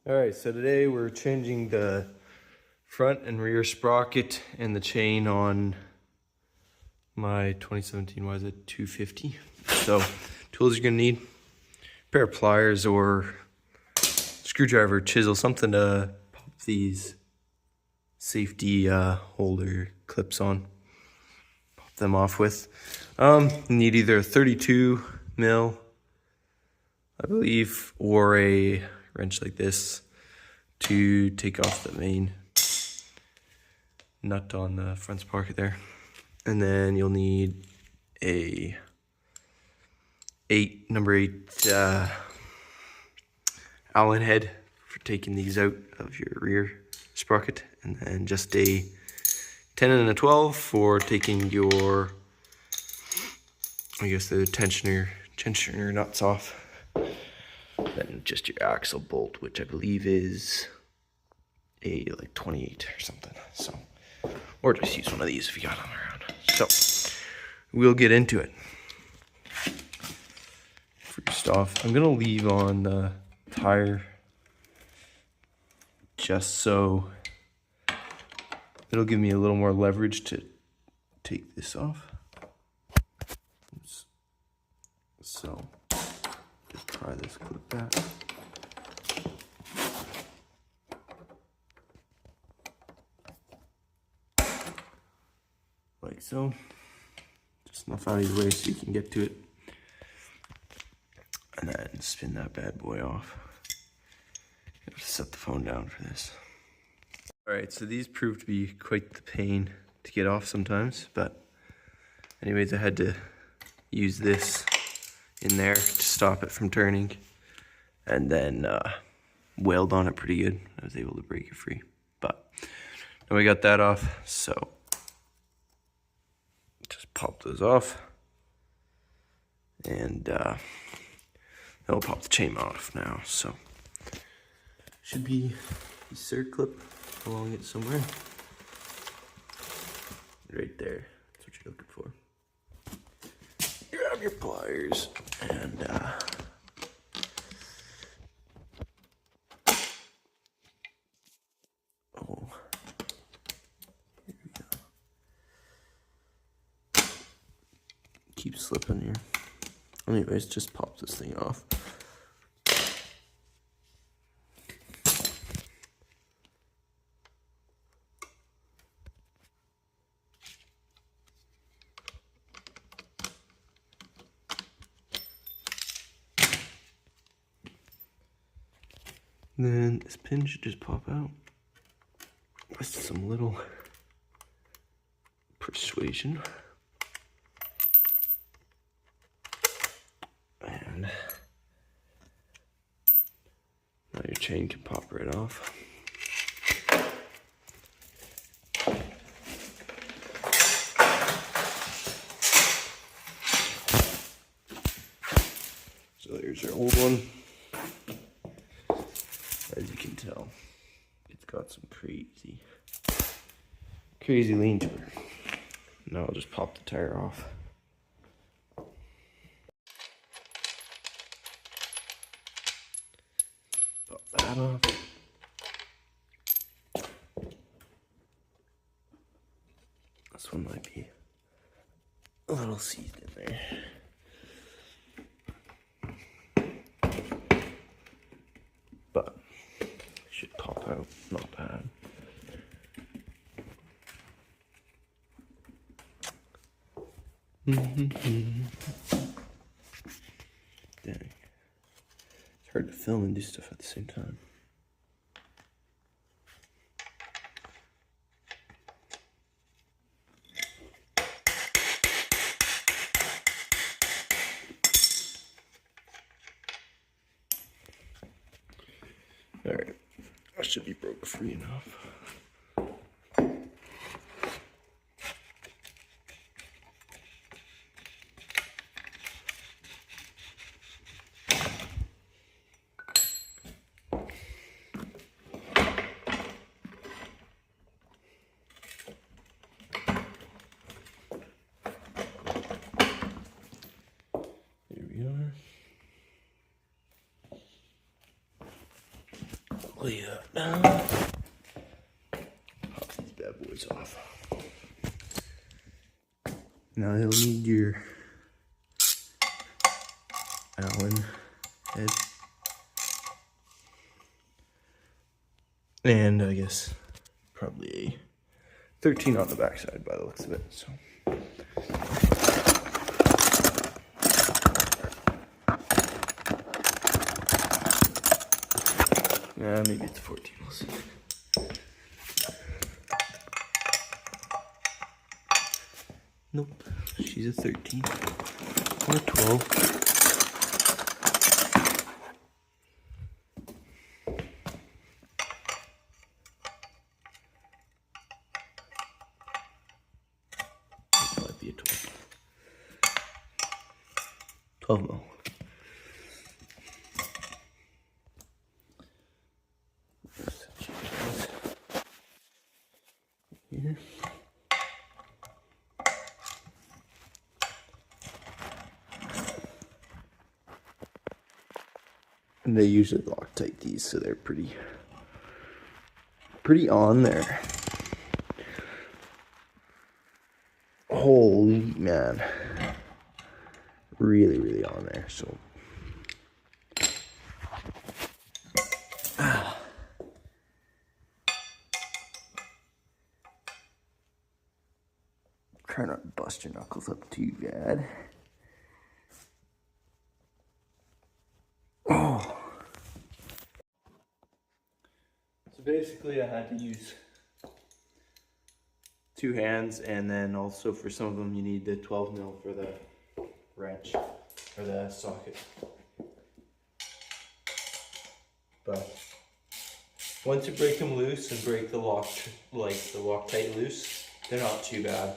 Alright, so today we're changing the front and rear sprocket and the chain on my 2017, why is it 250? So, tools you're gonna need, a pair of pliers or screwdriver, chisel, something to pop these safety holder clips on. Pop them off with. You need either a 32 mil, I believe, or a wrench like this to take off the main nut on the front sprocket there. And then you'll need a number 8 Allen head for taking these out of your rear sprocket, and then just a 10 and a 12 for taking your, I guess, the tensioner nuts off. Then just your axle bolt, which I believe is a like 28 or something. So, or just use one of these if you got them around. So we'll get into it. First off, I'm gonna leave on the tire just so it'll give me a little more leverage to take this off. Oops. So just try this clip back. Like so. Just enough out of your way so you can get to it. And then spin that bad boy off. You have to set the phone down for this. Alright, so these proved to be quite the pain to get off sometimes, but anyways, I had to use this in there to stop it from turning, and then weld on it pretty good. I was able to break it free, but now we got that off, so just pop those off, and I'll pop the chain off now. So should be a third clip along it somewhere, right there. That's what you're looking for. Grab your pliers and oh, here we go. Keep slipping here. Anyways, just pop this thing off. Then this pin should just pop out with some little persuasion. And now your chain can pop right off. So there's your old one. As you can tell, it's got some crazy lean to it. Now I'll just pop the tire off. Pop that off. This one might be a little seized in there. But should pop out, not bad. Dang. It's hard to film and do stuff at the same time. Alright, I should be broke free enough. Here we are. lay that down. Pop these bad boys off. Now you'll need your Allen head. And I guess probably a 13 on the backside by the looks of it. So. Maybe it's 14, we'll see. Nope, she's a 13 or a 12. It might be a 12. 12 mil. Here. And they usually Loctite these, so they're pretty on there. Holy man. Really on there, so. Try not to bust your knuckles up too bad. Oh. So basically I had to use 2 hands, and then also for some of them you need the 12 mil for the wrench or the socket. But once you break them loose and break the Loctite loose, they're not too bad.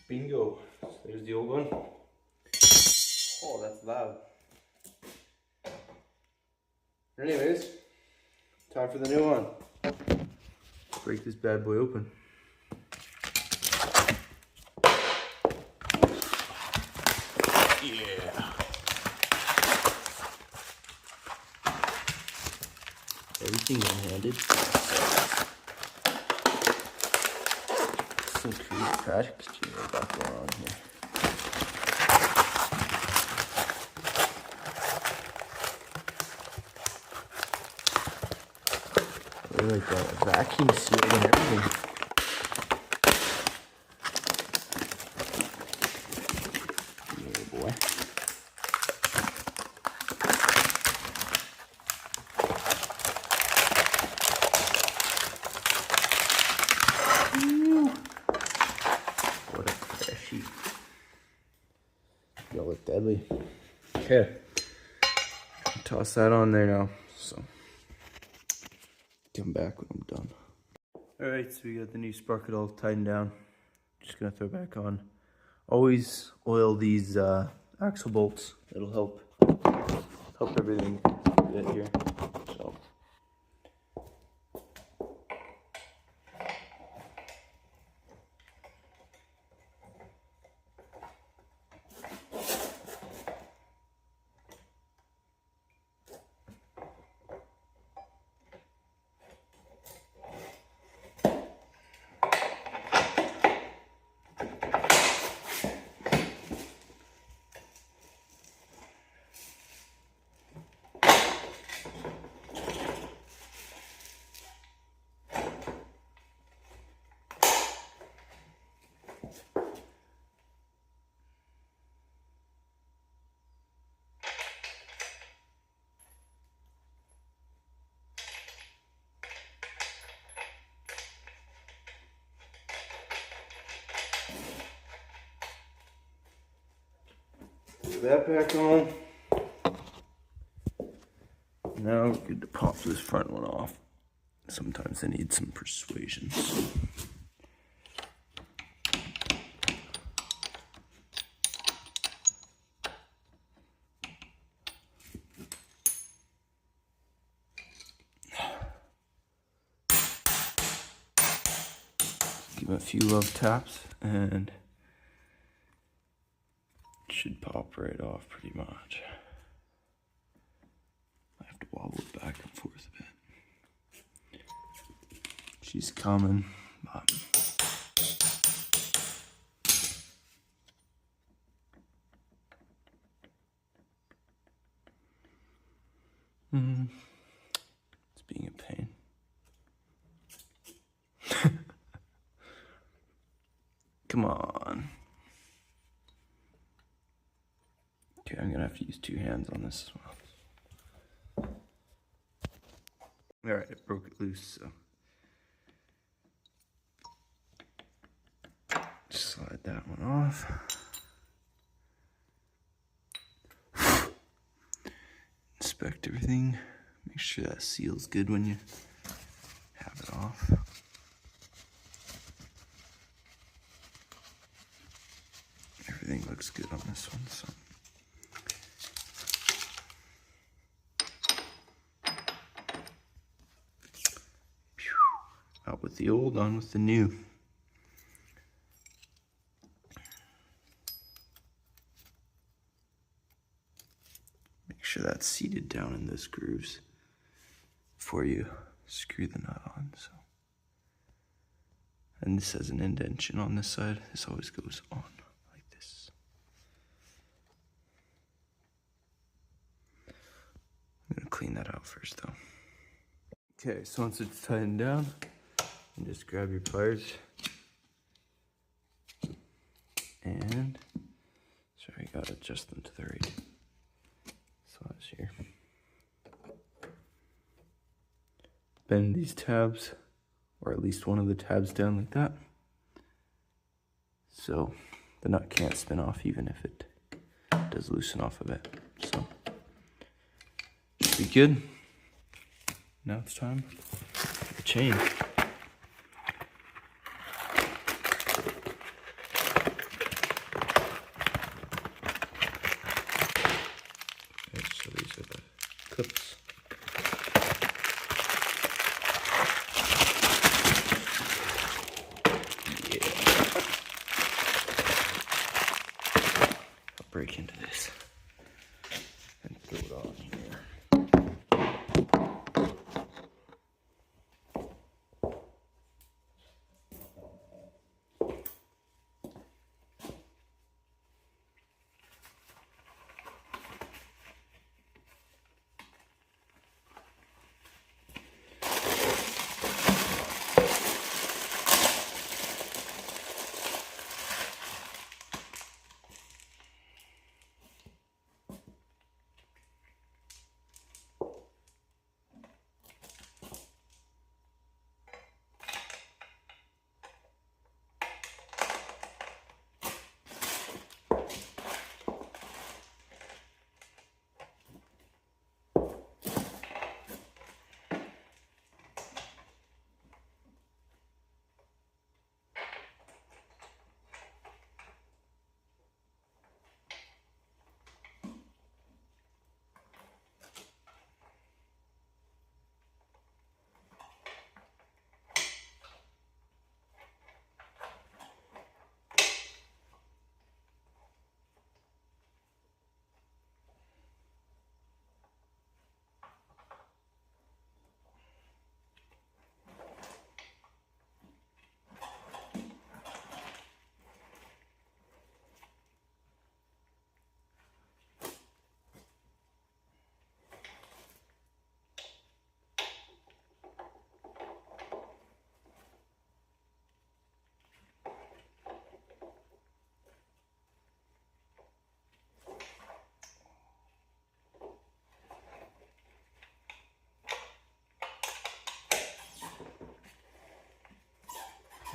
Bingo. So there's the old one. Oh, that's loud. Anyways, time for the new one. Break this bad boy open. Yeah. Everything one-handed. Some crazy trash exchange got going on here. Really like a vacuum seal and everything. Yeah, boy. What a freshie. Y'all look deadly. Okay. Toss that on there now. So come back when I'm done. Alright, so we got the new sprocket all tightened down. Just gonna throw it back on. Always oil these axle bolts. It'll help everything a bit here. So put that back on. Now we're good to pop this front one off. Sometimes I need some persuasion. give him a few love taps and it should pop right off pretty much. I have to wobble it back and forth a bit. She's coming, but it's being a pain. Come on. Okay, I'm gonna have to use 2 hands on this as well. Alright, it broke it loose, so just slide that one off. Inspect everything. Make sure that seal's good when you have it off. Everything looks good on this one, so. Out with the old, on with the new. Make sure that's seated down in those grooves before you screw the nut on. So, and this has an indentation on this side. This always goes on like this. I'm gonna clean that out first though. Okay, so once it's tightened down, you just grab your pliers and sorry, you gotta adjust them to the right size here. Bend these tabs, or at least one of the tabs down like that, so the nut can't spin off even if it does loosen off a bit. So should be good. Now it's time for the chain. Okay, so these are the clips. Yeah. I'll break into this and throw it on here.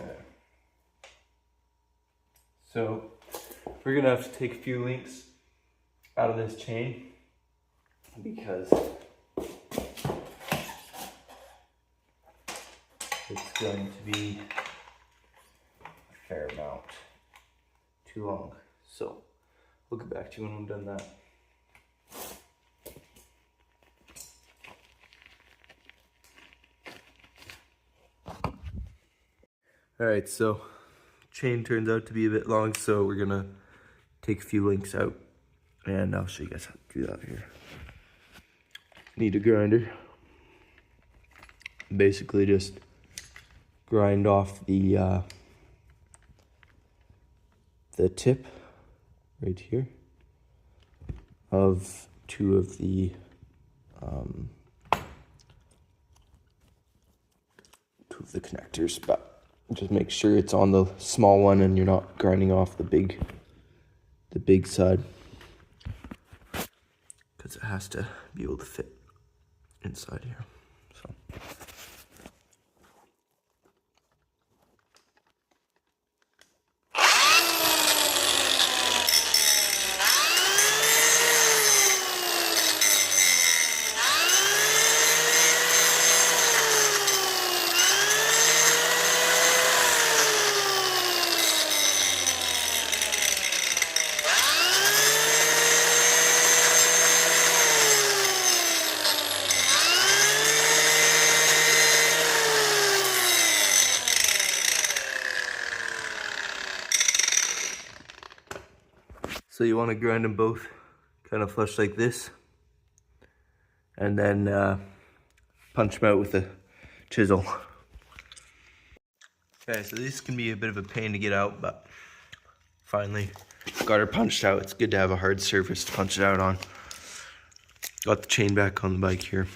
Okay. So we're gonna have to take a few links out of this chain because it's going to be a fair amount too long. So we'll get back to you when I'm done that. All right, so chain turns out to be a bit long, so we're gonna take a few links out, and I'll show you guys how to do that here. Need a grinder. Basically just grind off the tip right here of two of the connectors, but just make sure it's on the small one and you're not grinding off the big side, because it has to be able to fit inside here. So So you want to grind them both kind of flush like this, and then punch them out with a chisel. Okay, so this can be a bit of a pain to get out, but finally got her punched out. It's good to have a hard surface to punch it out on. Got the chain back on the bike here.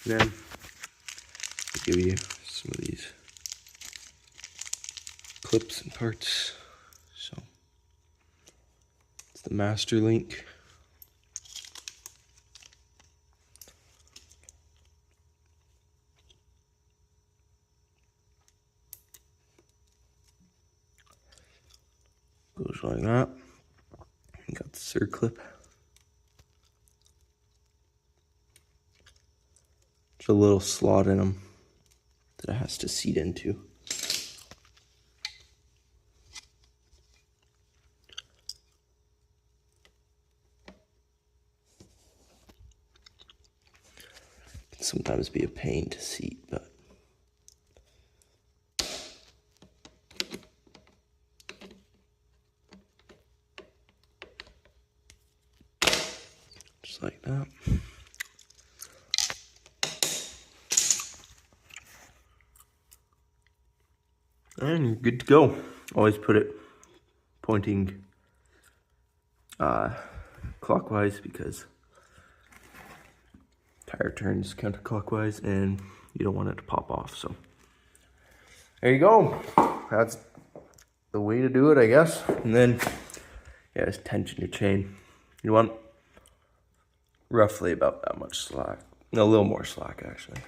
Then I'll give you some of these clips and parts. So it's the master link. Goes like that. You got the circlip. There's a little slot in them that it has to seat into. Can sometimes be a pain to seat, but just like that. And you're good to go. Always put it pointing clockwise, because tire turns counterclockwise and you don't want it to pop off. So there you go. That's the way to do it, I guess. And then yeah, just tension your chain. You want roughly about that much slack. No, a little more slack actually,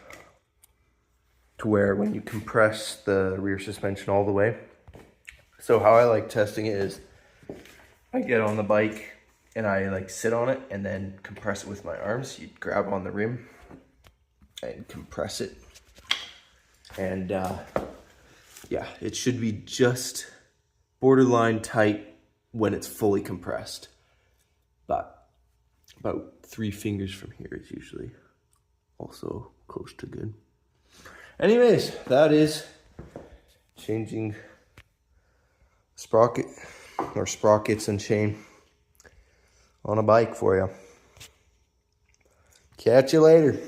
to where when you compress the rear suspension all the way. So how I like testing it is I get on the bike and I like sit on it and then compress it with my arms. You grab on the rim and compress it. And yeah, it should be just borderline tight when it's fully compressed. But about 3 fingers from here is usually also close to good. Anyways, that is changing sprocket or sprockets and chain on a bike for you. Catch you later.